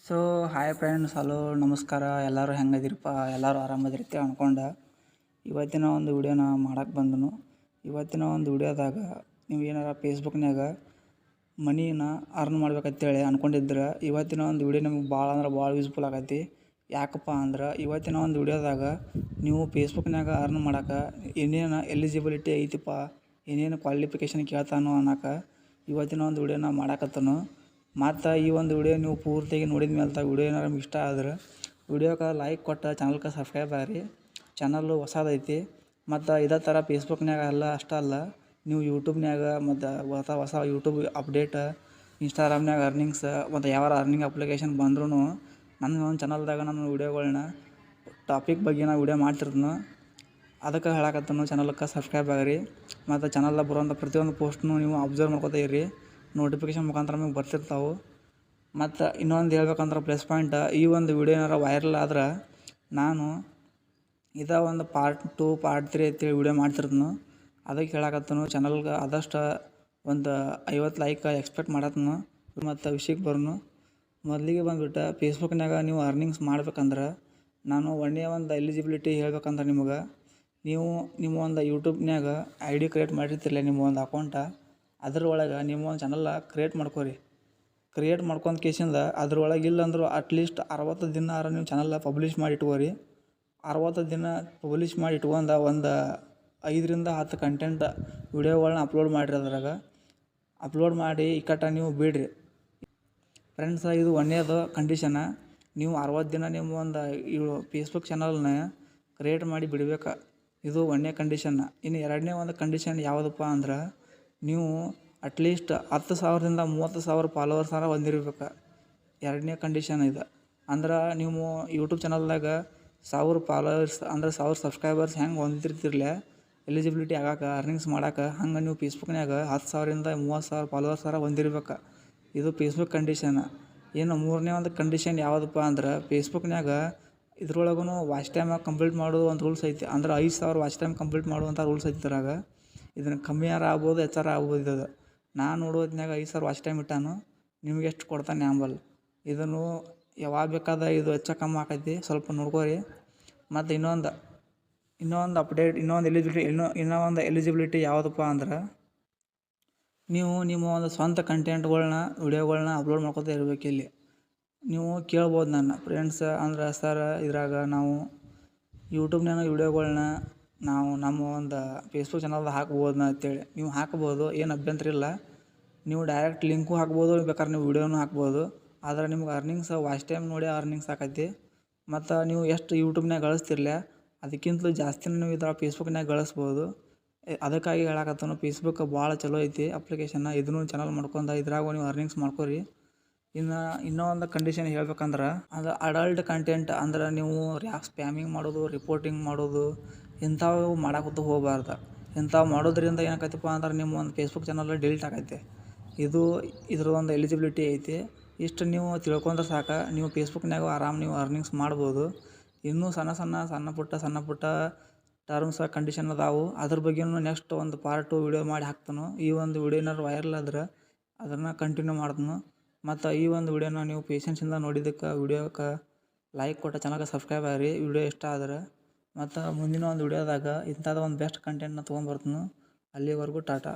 So hi friends, hello, ನಮಸ್ಕಾರ. ಎಲ್ಲರೂ ಹೆಂಗದಿರಪ್ಪ? ಎಲ್ಲರೂ ಆರಾಮದಿರ್ತೀವಿ ಅನ್ಕೊಂಡು ಇವತ್ತಿನ ಒಂದು ವಿಡಿಯೋನ ಮಾಡಕ್ಕೆ ಬಂದನು. ಇವತ್ತಿನ ಒಂದು ವಿಡಿಯೋದಾಗ ನೀವು ಏನಾರ ಫೇಸ್ಬುಕ್ನಾಗ ಮನಿನ ಅರ್ನ್ ಮಾಡ್ಬೇಕಂತೇಳಿ ಅಂದ್ಕೊಂಡಿದ್ರೆ ಇವತ್ತಿನ ಒಂದು ವಿಡಿಯೋ ನಿಮ್ಗೆ ಭಾಳ ಅಂದ್ರೆ ಭಾಳ ಯೂಸ್ಫುಲ್ ಆಗೈತಿ. ಯಾಕಪ್ಪ ಅಂದ್ರೆ ಇವತ್ತಿನ ಒಂದು ವಿಡಿಯೋದಾಗ ನೀವು ಫೇಸ್ಬುಕ್ನಾಗ ಅರ್ನ್ ಮಾಡೋಕೆ ಏನೇನು ಎಲಿಜಿಬಿಲಿಟಿ ಐತಿಪ್ಪ, ಏನೇನು ಕ್ವಾಲಿಫಿಕೇಷನ್ ಕೇಳ್ತಾನೋ ಅನ್ನೋಕೆ ಇವತ್ತಿನ ಒಂದು ವಿಡಿಯೋನ ಮಾಡಾಕತ್ತನು. ಮತ್ತು ಈ ಒಂದು ವಿಡಿಯೋ ನೀವು ಪೂರ್ತಿಯಾಗಿ ನೋಡಿದ ಮೇಲೆ ವಿಡಿಯೋ ಏನಾರು ನಿಮ್ಗೆ ಇಷ್ಟ ಆದ್ರೆ ವಿಡಿಯೋಕ್ಕೆ ಲೈಕ್ ಕೊಟ್ಟು ಚಾನಲ್ಗೆ ಸಬ್ಸ್ಕ್ರೈಬ್ ಆಗಿರಿ. ಚಾನಲ್ಲು ಹೊಸದೈತಿ. ಮತ್ತು ಇದೇ ಥರ ಫೇಸ್ಬುಕ್ನಾಗ ಅಷ್ಟೇ ಅಲ್ಲ, ನೀವು ಯೂಟ್ಯೂಬ್ನಾಗ ಮತ್ತು ಹೊಸ ಯೂಟ್ಯೂಬ್ ಅಪ್ಡೇಟ್, ಇನ್ಸ್ಟಾಗ್ರಾಮ್ನಾಗ ಅರ್ನಿಂಗ್ಸ್ ಮತ್ತು ಯಾವ ಅರ್ನಿಂಗ್ ಅಪ್ಲಿಕೇಶನ್ ಬಂದ್ರೂ ನನ್ನ ಒಂದು ಚಾನಲ್ದಾಗ ನನ್ನ ವೀಡಿಯೋಗಳ್ನ ಟಾಪಿಕ್ ಬಗ್ಗೆ ನಾನು ವೀಡಿಯೋ ಮಾಡ್ತಿರ್ತೀನಿ. ಅದಕ್ಕೆ ಹೇಳಕತ್ತನು ಚಾನಲ್ಗೆ ಸಬ್ಸ್ಕ್ರೈಬ್ ಆಗಿರಿ. ಮತ್ತು ಚಾನಲ್ದಾಗ ಬರುವಂಥ ಪ್ರತಿಯೊಂದು ಪೋಸ್ಟ್ನು ನೀವು ಅಬ್ಸರ್ವ್ ಮಾಡ್ಕೊತಾ ಇರ್ರಿ. ನೋಟಿಫಿಕೇಷನ್ ಮುಖಾಂತರ ನಮಗೆ ಬರ್ತಿರ್ತಾವೆ. ಮತ್ತು ಇನ್ನೊಂದು ಹೇಳ್ಬೇಕಂದ್ರೆ ಪ್ಲಸ್ ಪಾಯಿಂಟ್, ಈ ಒಂದು ವಿಡಿಯೋ ಏನಾರ ವೈರಲ್ ಆದ್ರೆ ನಾನು ಇದೇ ಒಂದು ಪಾರ್ಟ್ 2 ಪಾರ್ಟ್ 3 ಅಂತೇಳಿ ವಿಡಿಯೋ ಮಾಡ್ತಿರ್ತೀನಿ. ಅದಕ್ಕೆ ಹೇಳಕತ್ತನು ಚಾನಲ್ಗೆ ಆದಷ್ಟು ಒಂದು 50 ಲೈಕ್ ಎಕ್ಸ್ಪೆಕ್ಟ್ ಮಾಡತ್ತನು. ಮತ್ತು ವಿಷಯಕ್ಕೆ ಬರೋನು, ಮೊದಲಿಗೆ ಬಂದುಬಿಟ್ಟು ಫೇಸ್ಬುಕ್ನಾಗ ನೀವು ಅರ್ನಿಂಗ್ಸ್ ಮಾಡ್ಬೇಕಂದ್ರೆ ನಾನು ಒಂದೇ ಒಂದು ಎಲಿಜಿಬಿಲಿಟಿ ಹೇಳ್ಬೇಕಂದ್ರೆ ನಿಮಗೆ, ನೀವು ನಿಮ್ಮ ಒಂದು ಯೂಟ್ಯೂಬ್ನಾಗ ID ಕ್ರಿಯೇಟ್ ಮಾಡಿರ್ತಿರಲ್ಲ, ನಿಮ್ಮ ಒಂದು ಅಕೌಂಟ, ಅದ್ರೊಳಗೆ ನಿಮ್ಮ ಒಂದು ಚಾನಲ್ ಕ್ರಿಯೇಟ್ ಮಾಡ್ಕೊಂಡ್ ಕೇಸಿಂದ ಅದ್ರೊಳಗೆ ಇಲ್ಲಂದ್ರೂ ಅಟ್ಲೀಸ್ಟ್ 60 ದಿನ ನೀವು ಚಾನಲ್ ಪಬ್ಲಿಷ್ ಮಾಡಿ ಇಟ್ಕೋರಿ. 60 ದಿನ ಪಬ್ಲಿಷ್ ಮಾಡಿ ಇಟ್ಕೊಂಡು ಒಂದು 5 ರಿಂದ 10 ಕಂಟೆಂಟ್ ವಿಡಿಯೋಗಳನ್ನ ಅಪ್ಲೋಡ್ ಮಾಡಿರಿ. ಅದ್ರಾಗ ಅಪ್ಲೋಡ್ ಮಾಡಿ ಇಕ್ಕಟ್ಟ ನೀವು ಬಿಡ್ರಿ ಫ್ರೆಂಡ್ಸ. ಇದು ಒಂದೇದು ಕಂಡೀಷನ, ನೀವು 60 ದಿನ ನಿಮ್ಮ ಒಂದು ಫೇಸ್ಬುಕ್ ಚಾನಲ್ನ ಕ್ರಿಯೇಟ್ ಮಾಡಿ ಬಿಡ್ಬೇಕು. ಇದು ಒಂದನೇ ಕಂಡೀಷನ್ನ. ಇನ್ನು ಎರಡನೇ ಒಂದು ಕಂಡೀಷನ್ ಯಾವುದಪ್ಪ ಅಂದ್ರೆ, ನೀವು ಅಟ್ಲೀಸ್ಟ್ 10,000ದಿಂದ 30,000 ಫಾಲೋವರ್ಸಾರ ಹೊಂದಿರ್ಬೇಕು. ಎರಡನೇ ಕಂಡೀಷನ್ ಇದು. ಅಂದ್ರೆ ನೀವು ಯೂಟ್ಯೂಬ್ ಚಾನಲ್ದಾಗ 1000 ಫಾಲೋವರ್ಸ್ ಅಂದ್ರೆ 1000 ಸಬ್ಸ್ಕ್ರೈಬರ್ಸ್ ಹೆಂಗೆ ಹೊಂದಿರ್ತಿರ್ಲೆ ಎಲಿಜಿಬಿಲಿಟಿ ಆಗಾಕ ಅರ್ನಿಂಗ್ಸ್ ಮಾಡೋಕೆ, ಹಂಗೆ ನೀವು ಫೇಸ್ಬುಕ್ನಾಗ 10,000ರಿಂದ 30,000 ಫಾಲೋವರ್ಸಾರ ಹೊಂದಿರ್ಬೇಕು. ಇದು ಫೇಸ್ಬುಕ್ ಕಂಡೀಷನ್. ಇನ್ನು ಮೂರನೇ ಒಂದು ಕಂಡೀಷನ್ ಯಾವುದಪ್ಪ ಅಂದ್ರೆ, ಫೇಸ್ಬುಕ್ನಾಗ ಇದ್ರೊಳಗೂ ವಾಚ್ ಟೈಮ್ ಕಂಪ್ಲೀಟ್ ಮಾಡೋದು ಒಂದು ರೂಲ್ಸ್ ಐತಿ. ಅಂದ್ರೆ 5,000 ವಾಚ್ ಟೈಮ್ ಕಂಪ್ಲೀಟ್ ಮಾಡುವಂಥ ರೂಲ್ಸ್ ಐತಿ ಇದ್ರಾಗ. ಇದನ್ನು ಕಮ್ಮಿಯಾರ ಆಗ್ಬೋದು, ಹೆಚ್ಚಾರ ಆಗ್ಬೋದು. ಇದು ನಾನು ನೋಡೋದ್ನಾಗ 5,000 ವಾಚ್ ಟೈಮ್ ಇಟ್ಟಾನು. ನಿಮ್ಗೆ ಎಷ್ಟು ಕೊಡ್ತಾನೆ ಆಂಬಲ್. ಇದನ್ನು ಯಾವಾಗ ಬೇಕಾದ ಇದು ಹೆಚ್ಚ ಕಮ್ಮಿ ಆಕೈತಿ, ಸ್ವಲ್ಪ ನೋಡ್ಕೋರಿ. ಮತ್ತು ಇನ್ನೊಂದು ಅಪ್ಡೇಟ್, ಇನ್ನೊಂದು ಎಲಿಜಿಬಿಲಿಟಿ ಯಾವುದಪ್ಪ ಅಂದ್ರೆ, ನೀವು ನಿಮ್ಮ ಒಂದು ಸ್ವಂತ ಕಂಟೆಂಟ್ಗಳ್ನ ವಿಡಿಯೋಗಳ್ನ ಅಪ್ಲೋಡ್ ಮಾಡ್ಕೊತಾ ಇರಬೇಕು. ಇಲ್ಲಿ ನೀವು ಕೇಳ್ಬೋದು ನನ್ನ ಫ್ರೆಂಡ್ಸ್ ಅಂದ್ರೆ, ಸರ್ ಇದ್ರಾಗ ನಾವು ಯೂಟ್ಯೂಬ್ನಾಗ ವಿಡಿಯೋಗಳ್ನ ನಾವು ನಮ್ಮ ಒಂದು ಫೇಸ್ಬುಕ್ ಚಾನಲ್ದಾಗ ಹಾಕ್ಬೋದನ್ನ ಅಂತೇಳಿ. ನೀವು ಹಾಕ್ಬೋದು, ಏನು ಅಭ್ಯಂತರ ಇಲ್ಲ. ನೀವು ಡೈರೆಕ್ಟ್ ಲಿಂಕು ಹಾಕ್ಬೋದು, ಬೇಕಾದ್ರೆ ನೀವು ವಿಡಿಯೋನೂ ಹಾಕ್ಬೋದು. ಆದರೆ ನಿಮ್ಗೆ ಅರ್ನಿಂಗ್ಸ್ ವಾಚ್ ಟೈಮ್ ನೋಡಿ ಅರ್ನಿಂಗ್ಸ್ ಆಕೈತಿ. ಮತ್ತು ನೀವು ಎಷ್ಟು ಯೂಟ್ಯೂಬ್ನಾಗ ಗಳಿಸ್ತಿರ್ಲೆ ಅದಕ್ಕಿಂತಲೂ ಜಾಸ್ತಿನ ನೀವು ಇದ್ರ ಫೇಸ್ಬುಕ್ನಾಗ ಗಳಿಸ್ಬೋದು. ಅದಕ್ಕಾಗಿ ಹೇಳಕತ್ತನು ಫೇಸ್ಬುಕ್ ಭಾಳ ಚಲೋ ಐತಿ ಅಪ್ಲಿಕೇಶನ್ನ. ಇದನ್ನು ಚಾನಲ್ ಮಾಡ್ಕೊಂಡು ಇದ್ರಾಗ ನೀವು ಅರ್ನಿಂಗ್ಸ್ ಮಾಡ್ಕೊರಿ. ಇನ್ನೂ ಒಂದು ಕಂಡೀಷನ್ ಹೇಳ್ಬೇಕಂದ್ರೆ, ಅದು ಅಡಲ್ಟ್ ಕಂಟೆಂಟ್ ಅಂದ್ರೆ ನೀವು ಸ್ಪ್ಯಾಮಿಂಗ್ ಮಾಡೋದು, ರಿಪೋರ್ಟಿಂಗ್ ಮಾಡೋದು ಇಂಥವು ಮಾಡಾಕತ್ತು ಹೋಗಬಾರ್ದು. ಇಂಥವು ಮಾಡೋದ್ರಿಂದ ಏನಾಕೈತಪ್ಪ ಅಂದ್ರೆ ನಿಮ್ಮ ಒಂದು ಫೇಸ್ಬುಕ್ ಚಾನಲ್ ಡಿಲೀಟ್ ಆಗೈತೆ. ಇದ್ರ ಒಂದು ಎಲಿಜಿಬಿಲಿಟಿ ಐತಿ. ಇಷ್ಟು ನೀವು ತಿಳ್ಕೊಂಡ್ರೆ ಸಾಕು, ನೀವು ಫೇಸ್ಬುಕ್ನಾಗ ಆರಾಮ್ ನೀವು ಅರ್ನಿಂಗ್ಸ್ ಮಾಡ್ಬೋದು. ಇನ್ನೂ ಸಣ್ಣ ಪುಟ್ಟ ಟರ್ಮ್ಸ್ ಕಂಡೀಷನ್ ಅದಾವು. ಅದ್ರ ಬಗ್ಗೆನೂ ನೆಕ್ಸ್ಟ್ ಒಂದು ಪಾರ್ಟ್ 2 ವಿಡಿಯೋ ಮಾಡಿ ಹಾಕ್ತಾನು. ಈ ಒಂದು ವಿಡಿಯೋ ಏನಾರು ವೈರಲ್ ಆದ್ರೆ ಅದನ್ನು ಕಂಟಿನ್ಯೂ ಮಾಡ್ತಾನು. ಮತ್ತು ಈ ಒಂದು ವಿಡಿಯೋನ ನೀವು ಪೇಷನ್ಸಿಂದ ನೋಡಿದ್ದಕ್ಕೆ ವಿಡಿಯೋಕ್ಕೆ ಲೈಕ್ ಕೊಟ್ಟು ಚಾನಲ್ಗೆ ಸಬ್ಸ್ಕ್ರೈಬ್ ಆಗಿರಿ ವಿಡಿಯೋ ಇಷ್ಟ ಆದ್ರೆ. ಮತ್ತು ಮುಂದಿನ ಒಂದು ವಿಡಿಯೋದಾಗ ಇಂಥದ್ದು ಒಂದು ಬೆಸ್ಟ್ ಕಂಟೆಂಟ್ನ ತೊಗೊಂಬರ್ತೀನಿ. ಅಲ್ಲಿವರೆಗೂ ಟಾಟಾ.